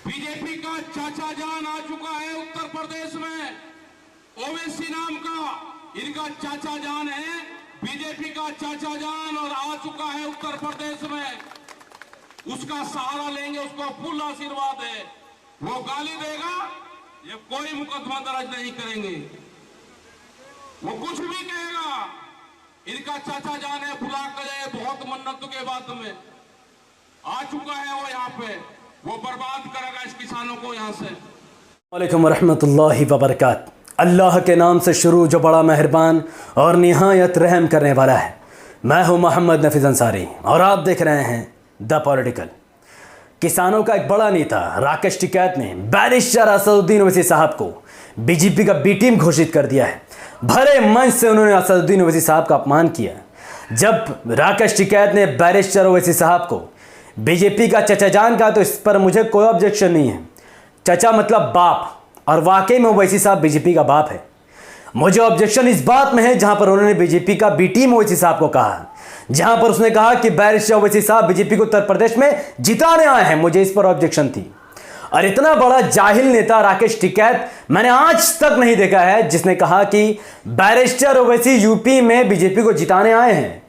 BJP का चाचा जान आ चुका है उत्तर प्रदेश में। ओवैसी नाम का इनका चाचा जान है, बीजेपी का चाचा जान, और आ चुका है उत्तर प्रदेश में। उसका सहारा लेंगे, उसको फुल आशीर्वाद है। वो गाली देगा, ये कोई मुकदमा दर्ज नहीं करेंगे। वो कुछ भी कहेगा, इनका चाचा जान है, बुला करे बहुत मन्नतों के बाद में आ चुका है वो यहाँ पे। वो बर्बाद करेगा इस किसानों को यहाँ से। वालेकुम रहमतुल्लाहि व बरकात। अल्लाह के नाम से शुरू जो बड़ा मेहरबान और निहायत रहम करने वाला है। मैं हूँ मोहम्मद नफीस अंसारी और आप देख रहे हैं द पॉलिटिकल। किसानों का एक बड़ा नेता राकेश टिकैत ने बैरिस्टर असदुद्दीन ओवैसी साहब को बीजेपी का बी टीम घोषित कर दिया है। भरे मंच से उन्होंने असदुद्दीन ओवैसी साहब का अपमान किया। जब राकेश टिकैत ने बैरिस्टर ओवैसी साहब को बीजेपी का चचा जान कहा तो इस पर मुझे कोई ऑब्जेक्शन नहीं है। चचा मतलब बाप, और वाकई में ओवैसी साहब बीजेपी का बाप है। मुझे ऑब्जेक्शन इस बात में है जहां पर उन्होंने बीजेपी का बी टीम ओवैसी साहब को कहा, जहां पर उसने कहा कि बैरिस्टर ओवैसी साहब बीजेपी को उत्तर प्रदेश में जिताने आए हैं। मुझे इस पर ऑब्जेक्शन थी। और इतना बड़ा जाहिल नेता राकेश टिकैत मैंने आज तक नहीं देखा है जिसने कहा कि बैरिस्टर ओवैसी यूपी में बीजेपी को जिताने आए हैं।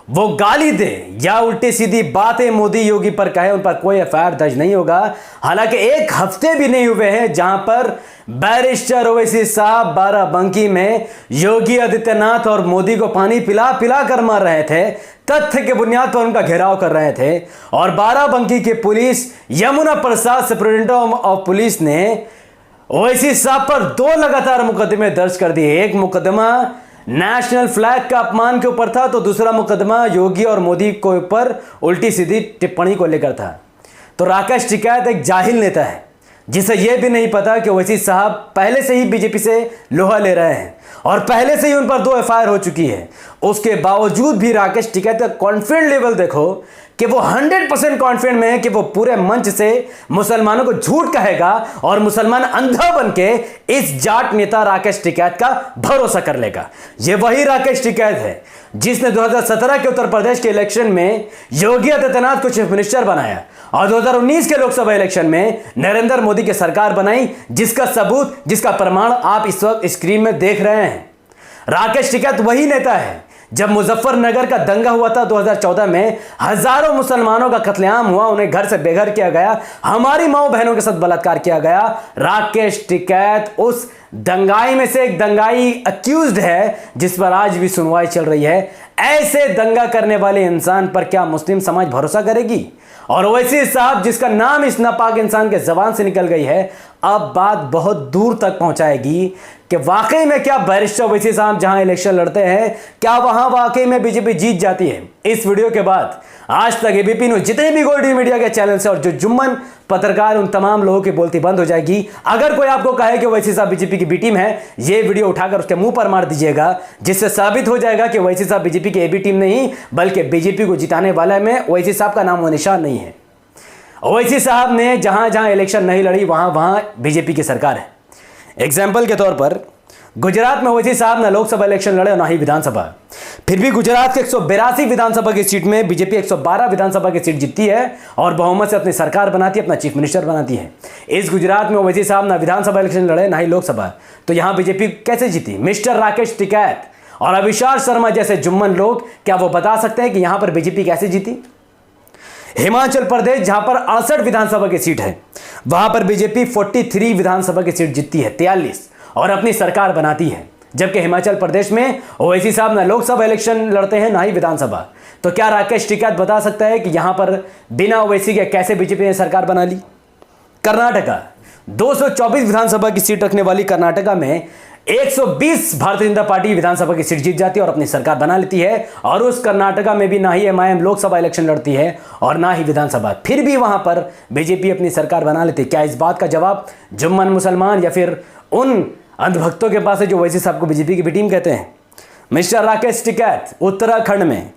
वो गाली दे या उल्टी सीधी बातें मोदी योगी पर कहे, उन पर कोई एफआईआर दर्ज नहीं होगा। हालांकि एक हफ्ते भी नहीं हुए हैं जहां पर बैरिस्टर ओवैसी साहब बाराबंकी में योगी आदित्यनाथ और मोदी को पानी पिला पिला कर मार रहे थे, तथ्य के बुनियाद पर उनका घेराव कर रहे थे। और बाराबंकी की police, Yamuna Prasad superintendent of police ने ओवैसी साहब पर 2 लगातार मुकदमे दर्ज कर दिए। एक मुकदमा नेशनल फ्लैग का अपमान के ऊपर था, तो दूसरा मुकदमा योगी और मोदी के ऊपर उल्टी सीधी टिप्पणी को लेकर था। तो राकेश टिकैत एक जाहिल नेता है जिसे यह भी नहीं पता कि ओवैसी साहब पहले से ही बीजेपी से लोहा ले रहे हैं और पहले से ही उन पर 2 एफआईआर हो चुकी है। उसके बावजूद भी राकेश टिकैत का कॉन्फिडेंट लेवल देखो कि वो 100% कॉन्फिडेंट में है कि वो पूरे मंच से मुसलमानों को झूठ कहेगा और मुसलमान अंधा बन के इस जाट नेता राकेश टिकैत का भरोसा कर लेगा। ये वही राकेश टिकैत है जिसने 2017 के उत्तर प्रदेश के इलेक्शन में योगी आदित्यनाथ को चीफ मिनिस्टर बनाया और 2019 के लोकसभा इलेक्शन में नरेंद्र मोदी की सरकार बनाई, जिसका सबूत, जिसका प्रमाण आप इस वक्त स्क्रीन में देख रहे हैं। राकेश टिकैत वही नेता है जब मुजफ्फरनगर का दंगा हुआ था 2014 में, हजारों मुसलमानों का कत्लेआम हुआ, उन्हें घर से बेघर किया गया, हमारी माओ बहनों के साथ बलात्कार किया गया। राकेश टिकैत उस दंगाई में से एक दंगाई अक्यूज्ड है जिस पर आज भी सुनवाई चल रही है। ऐसे दंगा करने वाले इंसान पर क्या मुस्लिम समाज भरोसा करेगी? और ओवैसी साहब जिसका नाम इस नापाक इंसान के जबान से निकल गई है, अब बात बहुत दूर तक पहुंचाएगी कि वाकई में क्या बैरिस्टर ओवैसी साहब जहां इलेक्शन लड़ते हैं, क्या वहां वाकई में बीजेपी जीत जाती है। इस वीडियो के बाद आज तक एबीपी न्यूज जितने भी गोल्डी मीडिया के चैनल से और जो जुम्मन पत्रकार, उन तमाम लोगों की बोलती बंद हो जाएगी। अगर कोई आपको कहे कि ओवैसी साहब बीजेपी की बी टीम है, ये वीडियो उठाकर उसके मुंह पर मार दीजिएगा, जिससे साबित हो जाएगा कि ओवैसी साहब बीजेपी की ए बी टीम नहीं बल्कि बीजेपी को जिताने वाला में ओवैसी साहब का नाम व निशान नहीं है। ओवैसी साहब ने जहां जहां इलेक्शन नहीं लड़ी वहां वहां बीजेपी की सरकार है। एग्जाम्पल के तौर पर गुजरात में ओवैसी साहब ना लोकसभा इलेक्शन लड़े और ना ही विधानसभा, फिर भी गुजरात के 182 विधानसभा की सीट में बीजेपी 112 विधानसभा की सीट जीतती है और बहुमत से अपनी सरकार बनाती है, अपना चीफ मिनिस्टर बनाती है। इस गुजरात में ओवैसी साहब ना विधानसभा इलेक्शन लड़े ना ही लोकसभा, तो यहां बीजेपी कैसे जीती? मिस्टर राकेश टिकैत और अविश्वास शर्मा जैसे जुम्मन लोग क्या वो बता सकते हैं कि यहां पर बीजेपी कैसे जीती? हिमाचल प्रदेश जहां पर 68 विधानसभा की सीट है, वहां पर बीजेपी 43 विधानसभा की सीट जीतती है, 43, और अपनी सरकार बनाती है। जबकि हिमाचल प्रदेश में ओवैसी साहब ना लोकसभा इलेक्शन लड़ते हैं ना ही विधानसभा। तो क्या राकेश टिकैत बता सकता है कि यहां पर बिना ओवैसी के कैसे बीजेपी ने सरकार बना ली? कर्नाटका 224 विधानसभा की सीट रखने वाली कर्नाटका में 120 भारतीय जनता पार्टी विधानसभा की सीट जीत जाती है और अपनी सरकार बना लेती है। और उस कर्नाटका में भी ना ही एमआईएम लोकसभा इलेक्शन लड़ती है और ना ही विधानसभा, फिर भी वहां पर बीजेपी अपनी सरकार बना लेती है। क्या इस बात का जवाब जुम्मन मुसलमान या फिर उन अंधभक्तों के पास है जो ओवैसी साहब को बीजेपी की बी टीम कहते हैं? मिस्टर राकेश टिकैत उत्तराखंड में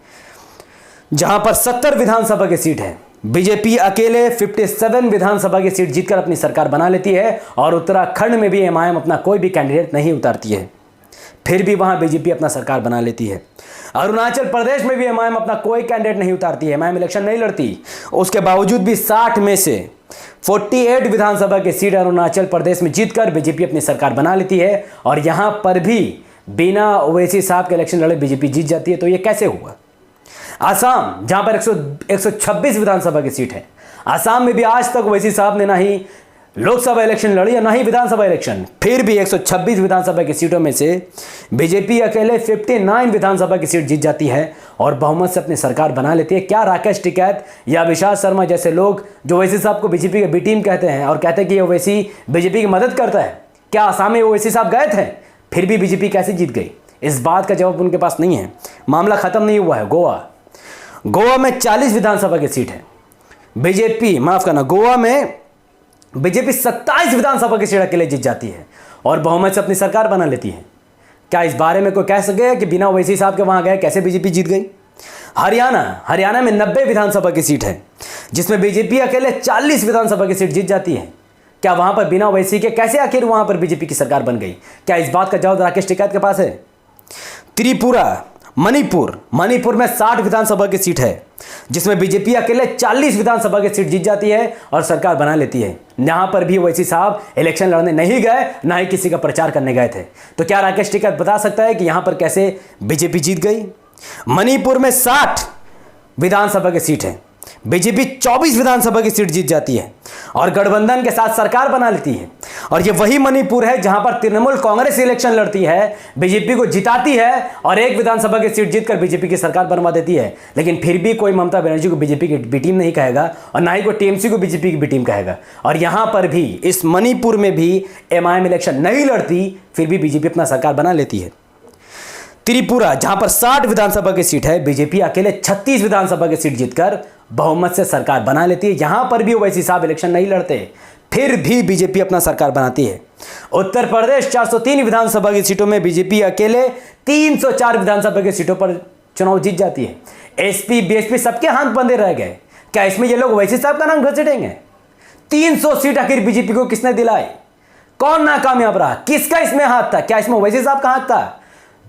जहां पर 70 विधानसभा की सीट है, बीजेपी अकेले 57 विधानसभा की सीट जीतकर अपनी सरकार बना लेती है और उत्तराखंड में भी एमआईएम अपना कोई भी कैंडिडेट नहीं उतारती है। फिर भी वहाँ बीजेपी अपना सरकार बना लेती है। अरुणाचल प्रदेश में भी एमआईएम अपना कोई कैंडिडेट नहीं उतारती है, एमआईएम इलेक्शन नहीं लड़ती। उसके बावजूद भी 60 में से 48 विधानसभा की सीट अरुणाचल प्रदेश में जीतकर बीजेपी अपनी सरकार बना लेती है और यहाँ पर भी बिना ओवैसी साहब के इलेक्शन लड़े बीजेपी जीत जाती है। तो ये कैसे हुआ? आसाम, जहाँ पर 126 विधानसभा की सीट है, आसाम में भी आज तक ओवैसी साहब ने ना ही लोकसभा इलेक्शन लड़ी और ना ही विधानसभा इलेक्शन, फिर भी 126 विधानसभा की सीटों में से बीजेपी अकेले 59 विधानसभा की सीट जीत जाती है और बहुमत से अपनी सरकार बना लेती है। क्या राकेश टिकैत या विशाल शर्मा जैसे लोग जो ओवैसी साहब को बीजेपी के बी टीम कहते हैं और कहते हैं कि ओवैसी बीजेपी की मदद करता है, क्या आसाम में ओवैसी साहब गए थे? फिर भी बीजेपी कैसे जीत गई? इस बात का जवाब उनके पास नहीं है। मामला खत्म नहीं हुआ है। गोवा में 40 विधानसभा की सीट है, बीजेपी माफ करना, गोवा में बीजेपी 27 विधानसभा की सीट अकेले जीत जाती है और बहुमत से अपनी सरकार बना लेती है। क्या इस बारे में कोई कह सके कि बिना ओवैसी साहब के वहां गए कैसे बीजेपी जीत गई? हरियाणा में 90 विधानसभा की सीट है, जिसमें बीजेपी अकेले 40 विधानसभा की सीट जीत जाती है। क्या वहां पर बिना ओवैसी के कैसे आखिर वहां पर बीजेपी की सरकार बन गई? क्या इस बात का जवाब राकेश टिकैत के पास है? त्रिपुरा, मणिपुर में 60 विधानसभा की सीट है, जिसमें बीजेपी अकेले 40 विधानसभा की सीट जीत जाती है और सरकार बना लेती है। यहां पर भी ओवैसी साहब इलेक्शन लड़ने नहीं गए, ना ही किसी का प्रचार करने गए थे। तो क्या राकेश टिकैत बता सकता है कि यहां पर कैसे बीजेपी जीत गई? मणिपुर में 60 विधानसभा की सीट है, बीजेपी 24 विधानसभा की सीट जीत जाती है और गठबंधन के साथ सरकार बना लेती है। और ये वही मणिपुर है जहां पर तृणमूल कांग्रेस इलेक्शन लड़ती है, बीजेपी को जिताती है और एक विधानसभा की सीट जीतकर बीजेपी की सरकार बनवा देती है। लेकिन फिर भी कोई ममता बनर्जी को बीजेपी की बी टीम नहीं कहेगा और ना ही कोई टीएमसी को बीजेपी की बी टीम कहेगा। और यहां पर भी, इस मणिपुर में भी एमआईएम इलेक्शन नहीं लड़ती, फिर भी बीजेपी अपना सरकार बना लेती है। त्रिपुरा, जहां पर 60 विधानसभा की सीट है, बीजेपी अकेले 36 विधानसभा की सीट जीतकर बहुमत से सरकार बना लेती है। यहां पर भी ओवैसी साहब इलेक्शन नहीं लड़ते, फिर भी बीजेपी अपना सरकार बनाती है। उत्तर प्रदेश 403 विधानसभा की सीटों में बीजेपी अकेले 304 विधानसभा की सीटों पर चुनाव जीत जाती है। एसपी बीएसपी सबके हाथ बंधे रह गए। क्या इसमें ये लोग ओवैसी साहब का नाम घसीटेंगे? 300 सीट आखिर बीजेपी को किसने दिलाई? कौन नाकामयाब रहा? किसका इसमें हाथ था? क्या इसमें ओवैसी साहब का हाथ था?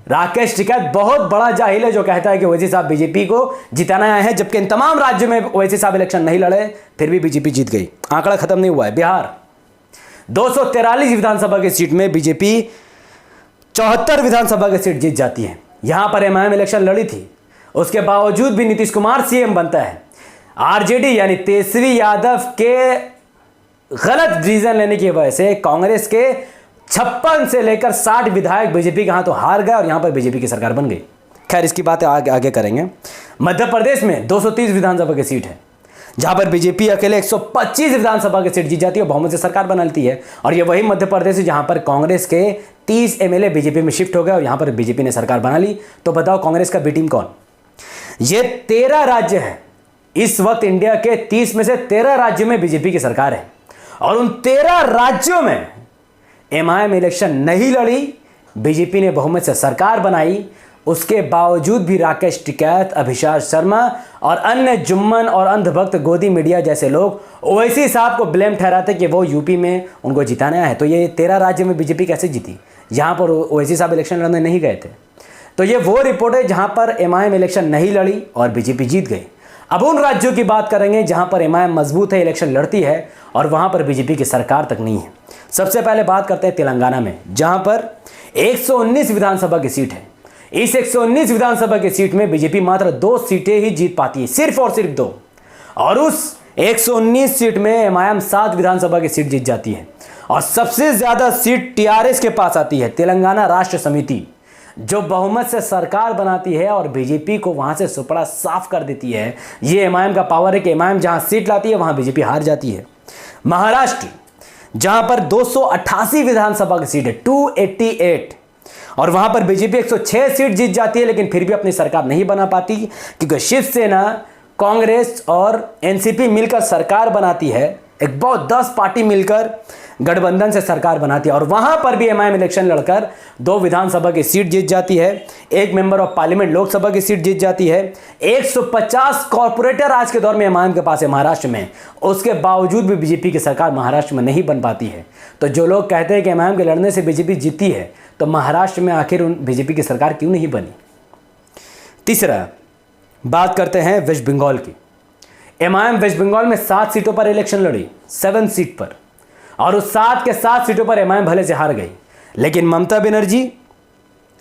राकेश टिकैत बहुत बड़ा जाहिल है जो कहता है कि ओवैसी साहब बीजेपी को जिताना आए हैं, जबकि इन तमाम राज्यों में ओवैसी साहब इलेक्शन नहीं लड़े, फिर भी बीजेपी जीत गई। आंकड़ा खत्म नहीं हुआ है। बिहार 243 विधानसभा की सीट में बीजेपी 74 विधानसभा की सीट जीत जाती है। यहां पर एमआईएम इलेक्शन लड़ी थी, उसके बावजूद भी नीतीश कुमार सीएम बनता है। आरजेडी यानी तेजस्वी यादव के गलत डिसीजन लेने की वजह से कांग्रेस के 56 से लेकर 60 विधायक बीजेपी के हाथों हार गए और यहां पर बीजेपी की सरकार बन गई। खैर, इसकी बातें आगे करेंगे। मध्य प्रदेश में 230 विधानसभा की सीट है, जहां पर बीजेपी अकेले 125 विधानसभा की सीट जीत जाती है और बहुमत से सरकार बना लेती है। और यह वही मध्य प्रदेश है जहां पर कांग्रेस के 30 एमएलए बीजेपी में शिफ्ट हो गए और यहां पर बीजेपी ने सरकार बना ली। तो बताओ कांग्रेस का बी टीम कौन? ये 13 राज्य है। इस वक्त इंडिया के 30 में से 13 राज्यों में बीजेपी की सरकार है और उन 13 राज्यों में एमआईएम इलेक्शन नहीं लड़ी, बीजेपी ने बहुमत से सरकार बनाई। उसके बावजूद भी राकेश टिकैत, अभिषेक शर्मा और अन्य जुम्मन और अंधभक्त गोदी मीडिया जैसे लोग ओवैसी साहब को ब्लेम ठहराते कि वो यूपी में उनको जिताना है। तो ये 13 राज्य में बीजेपी कैसे जीती? यहां पर ओवैसी साहब इलेक्शन लड़ने नहीं गए थे। तो ये वो रिपोर्ट है जहां पर एमआईएम इलेक्शन नहीं लड़ी और बीजेपी जीत गई। अब उन राज्यों की बात करेंगे जहां पर एमआईएम मजबूत है, इलेक्शन लड़ती है और वहां पर बीजेपी की सरकार तक नहीं है। सबसे पहले बात करते हैं तेलंगाना में, जहां पर 119 विधानसभा की सीट है। इस 119 विधानसभा की सीट में बीजेपी मात्र 2 सीटें ही जीत पाती है, सिर्फ और सिर्फ 2। और उस 119 सीट में एमआईएम 7 विधानसभा की सीट जीत जाती है और सबसे ज्यादा सीट टीआरएस के पास आती है, तेलंगाना राष्ट्र समिति, जो बहुमत से सरकार बनाती है और बीजेपी को वहां से सुपड़ा साफ कर देती है। ये एमआईएम का पावर है कि एमआईएम जहां सीट लाती है वहां बीजेपी हार जाती है। महाराष्ट्र, जहां पर 288 विधानसभा की सीट है, 288, और वहां पर बीजेपी 106 सीट जीत जाती है, लेकिन फिर भी अपनी सरकार नहीं बना पाती क्योंकि शिवसेना, कांग्रेस और एनसीपी मिलकर सरकार बनाती है। एक बहुत 10 पार्टी मिलकर गठबंधन से सरकार बनाती है और वहां पर भी एमआईएम इलेक्शन लड़कर 2 विधानसभा की सीट जीत जाती है, 1 मेंबर ऑफ पार्लियामेंट लोकसभा की सीट जीत जाती है। 150 कॉर्पोरेटर आज के दौर में एमआईएम के पास है महाराष्ट्र में, उसके बावजूद भी बीजेपी की सरकार महाराष्ट्र में नहीं बन पाती है। तो जो लोग कहते हैं कि एमआईएम के लड़ने से बीजेपी जीती है, तो महाराष्ट्र में आखिर बीजेपी की सरकार क्यों नहीं बनी। तीसरा, बात करते हैं वेस्ट बंगाल की। एमआईएम वेस्ट बंगाल में 7 सीटों पर इलेक्शन लड़ी, 7 सीट पर, और उस 7 के 7 सीटों पर एमआईएम भले से हार गई, लेकिन ममता बनर्जी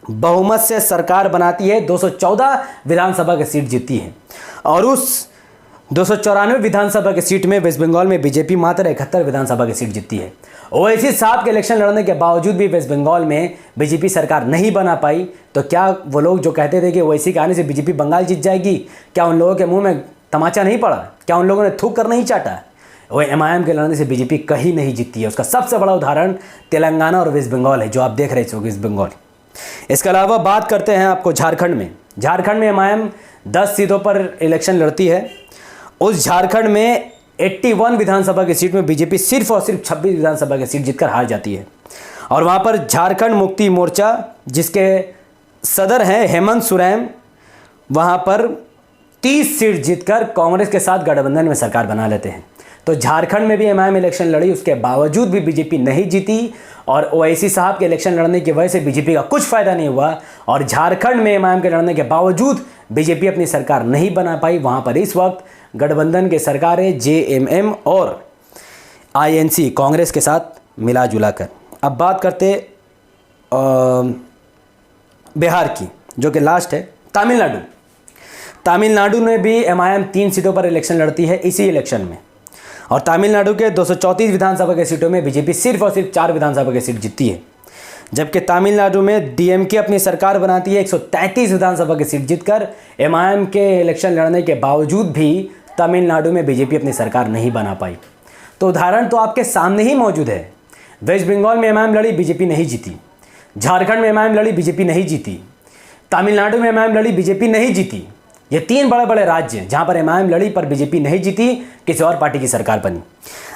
बहुमत से सरकार बनाती है, 214 विधानसभा की सीट जीतती है, और उस 294 विधानसभा की सीट में वेस्ट बंगाल में बीजेपी मात्र 71 विधानसभा की सीट जीतती है। ओवैसी साहब के इलेक्शन लड़ने के बावजूद भी वेस्ट बंगाल में बीजेपी सरकार नहीं बना पाई। तो क्या वो लोग जो कहते थे कि ओवैसी के आने से बीजेपी बंगाल जीत जाएगी, क्या उन लोगों के मुंह में तमाचा नहीं पड़ा? क्या उन लोगों ने थूक कर नहीं चाटा? वो एमआईएम के लड़ने से बीजेपी कहीं नहीं जीतती है। उसका सबसे बड़ा उदाहरण तेलंगाना और वेस्ट बंगाल है, जो आप देख रहे थे वेस्ट बंगाल। इसके अलावा बात करते हैं आपको झारखंड में। झारखंड में एमआईएम 10 सीटों पर इलेक्शन लड़ती है। उस झारखंड में 81 विधानसभा की सीट में बीजेपी सिर्फ और सिर्फ 26 विधानसभा की सीट जीतकर हार जाती है। और वहाँ पर झारखंड मुक्ति मोर्चा, जिसके सदर हैं हेमंत सोरेन, वहाँ पर 30 सीट जीतकर कांग्रेस के साथ गठबंधन में सरकार बना लेते हैं। तो झारखंड में भी एमआईएम इलेक्शन लड़ी, उसके बावजूद भी बीजेपी नहीं जीती, और ओवैसी साहब के इलेक्शन लड़ने की वजह से बीजेपी का कुछ फायदा नहीं हुआ, और झारखंड में एमआईएम के लड़ने के बावजूद बीजेपी अपनी सरकार नहीं बना पाई। वहाँ पर इस वक्त गठबंधन के सरकारें जेएमएम और आईएनसी कांग्रेस के साथ मिला जुला कर। अब बात करते बिहार की, जो कि लास्ट है, तमिलनाडु। तमिलनाडु में भी एमआईएम 3 सीटों पर इलेक्शन लड़ती है इसी इलेक्शन में, और तमिलनाडु के 234 विधानसभा की सीटों में बीजेपी सिर्फ और सिर्फ 4 विधानसभा की सीट जीतती है, जबकि तमिलनाडु में डीएमके अपनी सरकार बनाती है 133 विधानसभा की सीट जीतकर। एमआईएम के इलेक्शन लड़ने के बावजूद भी तमिलनाडु में बीजेपी अपनी सरकार नहीं बना पाई। तो उदाहरण तो आपके सामने ही मौजूद है। वेस्ट बंगाल में एमआईएम लड़ी, बीजेपी नहीं जीती। झारखंड में एमआईएम लड़ी, बीजेपी नहीं जीती। तमिलनाडु में एमआईएम लड़ी, बीजेपी नहीं जीती। ये 3 बड़े बड़े राज्य हैं जहां पर एमआईएम लड़ी पर बीजेपी नहीं जीती, किसी और पार्टी की सरकार बनी।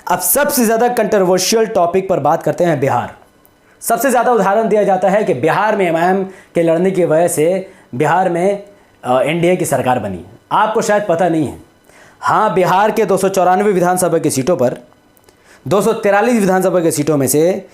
अब सबसे ज़्यादा कंट्रोवर्शियल टॉपिक पर बात करते हैं बिहार। सबसे ज़्यादा उदाहरण दिया जाता है कि बिहार में एमआईएम के लड़ने की वजह से बिहार में एनडीए की सरकार बनी। आपको शायद पता नहीं है, हाँ, बिहार के 294 विधानसभा की सीटों पर 243 विधानसभा की सीटों में से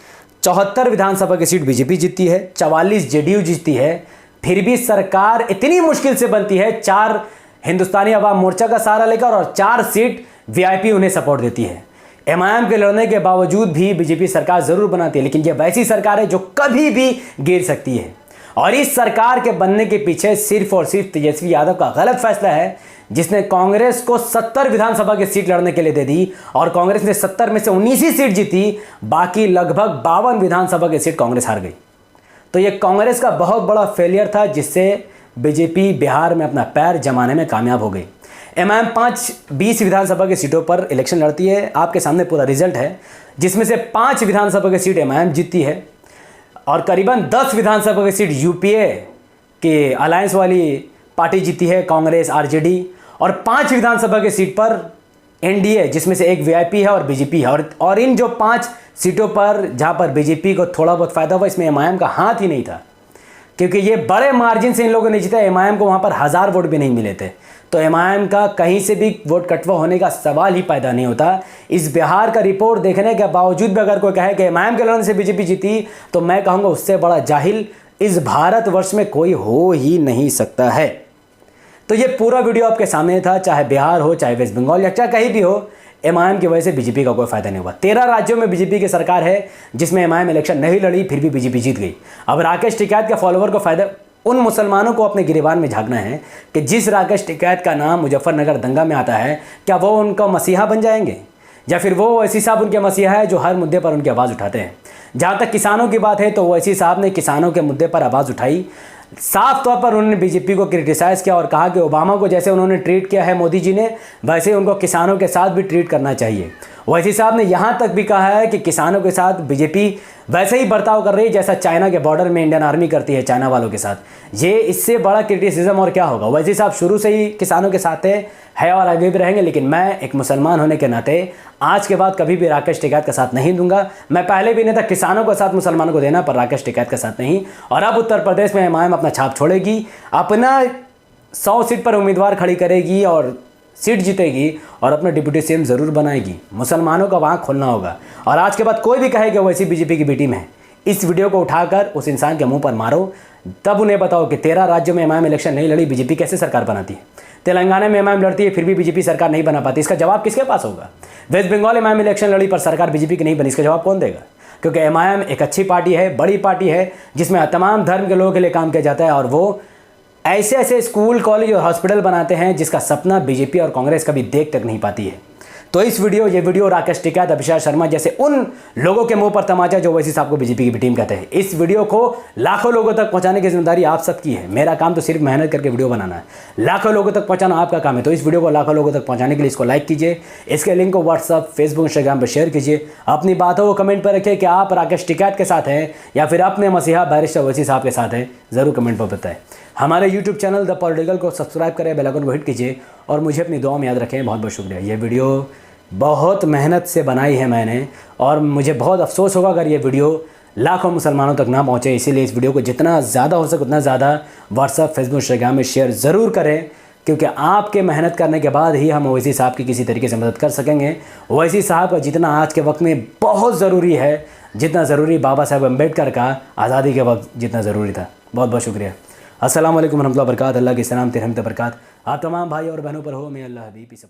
74 विधानसभा की सीट बीजेपी जीतती है, 44 जेडीयू जीतती है। फिर भी सरकार इतनी मुश्किल से बनती है, 4 हिंदुस्तानी अवाम मोर्चा का सहारा लेकर, और 4 सीट वीआईपी उन्हें सपोर्ट देती है। एमआईएम के लड़ने के बावजूद भी बीजेपी सरकार ज़रूर बनाती है, लेकिन ये वैसी सरकार है जो कभी भी गिर सकती है। और इस सरकार के बनने के पीछे सिर्फ और सिर्फ तेजस्वी यादव का गलत फैसला है, जिसने कांग्रेस को 70 विधानसभा की सीट लड़ने के लिए दे दी, और कांग्रेस ने 70 में से 19 ही सीट जीती, बाकी लगभग 52 विधानसभा की सीट कांग्रेस हार गई। तो ये कांग्रेस का बहुत बड़ा फेलियर था, जिससे बीजेपी बिहार में अपना पैर जमाने में कामयाब हो गई। एमआईएम 20 विधानसभा की सीटों पर इलेक्शन लड़ती है। आपके सामने पूरा रिजल्ट है, जिसमें से 5 विधानसभा की सीट एमआईएम जीतती है, और करीबन 10 विधानसभा की सीट यूपीए के अलायंस वाली पार्टी जीती है, कांग्रेस, आरजेडी, और 5 विधानसभा की सीट पर एनडीए, जिसमें से एक वीआईपी है और बीजेपी है। और इन जो 5 सीटों पर जहां पर बीजेपी को थोड़ा बहुत फायदा हुआ, इसमें एमआईएम का हाथ ही नहीं था, क्योंकि ये बड़े मार्जिन से इन लोगों ने जीता। एमआईएम को वहां पर 1000 वोट भी नहीं मिले थे। तो एमआईएम का कहीं से भी वोट कटवा होने का सवाल ही पैदा नहीं होता। इस बिहार का रिपोर्ट देखने के बावजूद भी अगर कोई कहे कि एमआईएम के लड़ने से बीजेपी जीती, तो मैं कहूँगा उससे बड़ा जाहिल इस भारतवर्ष में कोई हो ही नहीं सकता है। तो ये पूरा वीडियो आपके सामने था, चाहे बिहार हो, चाहे वेस्ट बंगाल, या चाहे कहीं भी हो, एमआईएम की वजह से बीजेपी का कोई फायदा नहीं हुआ। 13 राज्यों में बीजेपी की सरकार है, जिसमें एमआईएम इलेक्शन नहीं लड़ी, फिर भी बीजेपी जीत गई। अब राकेश टिकैत के फॉलोअर को फायदा, उन मुसलमानों को अपने गिरेबान में झांकना है कि जिस राकेश टिकैत का नाम मुजफ्फरनगर दंगा में आता है, क्या वो उनका मसीहा बन जाएंगे, या फिर वो ओवैसी साहब उनके मसीहा है जो हर मुद्दे पर उनकी आवाज़ उठाते हैं। जहाँ तक किसानों की बात है, तो ओवैसी साहब ने किसानों के मुद्दे पर आवाज़ उठाई। साफ तौर पर उन्होंने बीजेपी को क्रिटिसाइज़ किया और कहा कि ओबामा को जैसे उन्होंने ट्रीट किया है मोदी जी ने, वैसे ही उनको किसानों के साथ भी ट्रीट करना चाहिए। ओवैसी साहब ने यहाँ तक भी कहा है कि किसानों के साथ बीजेपी वैसे ही बर्ताव कर रही है जैसा चाइना के बॉर्डर में इंडियन आर्मी करती है चाइना वालों के साथ। ये इससे बड़ा क्रिटिसिज्म और क्या होगा। ओवैसी साहब शुरू से ही किसानों के साथ है और आगे भी रहेंगे, लेकिन मैं एक मुसलमान होने के नाते आज के बाद कभी भी राकेश टिकैत का साथ नहीं दूंगा। मैं पहले भी नहीं था किसानों का साथ मुसलमानों को देना, पर राकेश टिकैत का साथ नहीं। और अब उत्तर प्रदेश में एमआईएम अपना छाप छोड़ेगी, अपना 100 सीट पर उम्मीदवार खड़ी करेगी और सीट जीतेगी और अपना डिप्टी सीएम ज़रूर बनाएगी। मुसलमानों का वहाँ खोलना होगा। और आज के बाद कोई भी कहे कि वैसी बीजेपी की बी टीम है, इस वीडियो को उठाकर उस इंसान के मुंह पर मारो, तब उन्हें बताओ कि 13 राज्यों में एमआईएम इलेक्शन नहीं लड़ी, बीजेपी कैसे सरकार बनाती है। तेलंगाना में एमआईएम लड़ती है फिर भी बीजेपी सरकार नहीं बना पाती, इसका जवाब किसके पास होगा। वेस्ट बंगाल एमआईएम इलेक्शन लड़ी पर सरकार बीजेपी की नहीं बनी, इसका जवाब कौन देगा। क्योंकि एमआईएम एक अच्छी पार्टी है, बड़ी पार्टी है, जिसमें तमाम धर्म के लोगों के लिए काम किया जाता है, और वो ऐसे ऐसे स्कूल, कॉलेज और हॉस्पिटल बनाते हैं जिसका सपना बीजेपी और कांग्रेस कभी देख तक नहीं पाती है। तो ये वीडियो राकेश टिकैत, अभिषेक शर्मा जैसे उन लोगों के मुंह पर तमाचा जो ओवैसी साहब को बीजेपी की टीम कहते हैं। इस वीडियो को लाखों लोगों तक पहुंचाने की जिम्मेदारी आप सबकी है। मेरा काम तो सिर्फ मेहनत करके वीडियो बनाना है, लाखों लोगों तक पहुंचाना आपका काम है। तो इस वीडियो को लाखों लोगों तक पहुंचाने के लिए इसको लाइक कीजिए, इसके लिंक को व्हाट्सअप, फेसबुक, इंस्टाग्राम पर शेयर कीजिए। अपनी बातों को कमेंट पर रखिए कि आप राकेश टिकैत के साथ हैं या फिर अपने मसीहा बैरिस्टर ओवैसी साहब के साथ हैं, ज़रूर कमेंट पर बताएं। हमारे यूट्यूब चैनल द पॉलिटिकल को सब्सक्राइब करें, बेल आइकन को हिट कीजिए और मुझे अपनी दुआ में याद रखें। बहुत बहुत शुक्रिया। ये वीडियो बहुत मेहनत से बनाई है मैंने, और मुझे बहुत अफसोस होगा अगर ये वीडियो लाखों मुसलमानों तक ना पहुँचे। इसीलिए इस वीडियो को जितना ज़्यादा हो सके उतना ज़्यादा व्हाट्सअप, फेसबुक, इंस्टाग्राम में शेयर ज़रूर करें, क्योंकि आपके मेहनत करने के बाद ही हम ओवैसी साहब की किसी तरीके से मदद कर सकेंगे। ओवैसी साहब का जितना आज के वक्त में बहुत ज़रूरी है, जितना ज़रूरी बाबा साहब अम्बेडकर का आज़ादी के वक्त जितना ज़रूरी था। बहुत बहुत शुक्रिया। अस्सलाम वालेकुम रहमतुल्लाहि व बरकातहू। अल्लाह की सलामत रहमत बरकात आप तमाम भाई और बहनों पर हो। मैं अल्लाह हबीब से